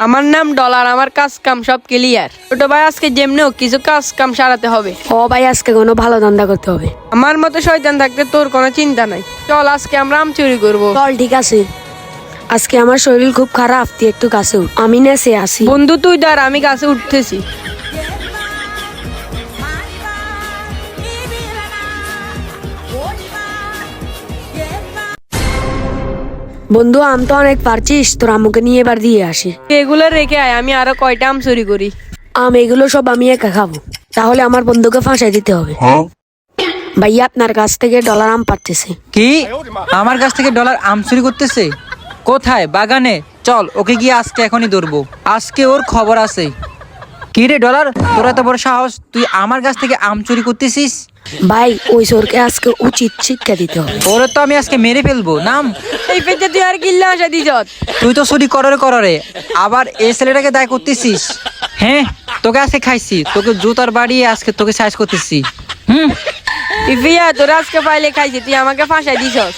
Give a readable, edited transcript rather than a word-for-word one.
আমার নাম ডলার, আমার কাজ কাম সব ক্লিয়ার। ছোট ভাই আজকে যেমনি হোক কিছু কাজ কাম সারাতে হবে। ও ভাই আজকে কোনো ভালো ধান্দা করতে হবে। আমার মতো শয়তান থাকতে তোর কোনো চিন্তা নাই। চল আজকে আমরা আম চুরি করবো। চল ঠিক আছে, আজকে আমার শরীর খুব খারাপ, তুই একটু কাছে উঠ। আমি নেচে আসি। বন্ধু তুই দাঁড়া, আমি গাছে উঠতেছি। বন্ধু আম তো অনেক পারছিস, তোর আম্মুকে নিয়ে এবার দিয়ে আসি। এগুলো রেখে আয়, আমি আরো কয়টা আম চুরি করি। আম এগুলো সব আমি একা খাবো, তাহলে আমার বন্ধুকে ফাঁসাই দিতে হবে। ভাইয়া আপনার কাছ থেকে ডলার আম পাচ্ছে। কি আমার কাছ থেকে ডলার আম চুরি করতেছে? কোথায়? বাগানে? চল ওকে গিয়ে আজকে এখনই ধরবো, আজকে ওর খবর আছে। কি রে ডলার, তোর এত বড় সাহস, তুই আমার কাছ থেকে আম চুরি করতেছিস? ভাই ওই চোরকে আজকে উচিত শিক্ষা দিতে হবে। ওরে তো আমি আজকে মেরে ফেলবো। নাম। এই পেতে তুই আর কিল্লা আসা দিছ। তুই তো চুরি কররে আবার এই ছেলেটাকে দায় করতেছিস। হ্যাঁ তোকে আজকে খাইছি, তোকে জুতার বাড়িয়ে আজকে তোকে সাইজ করতেছি। ইফিয়া তোর আজকে পাইলে খাইছি, তুই আমাকে ফাঁসাই দিছস।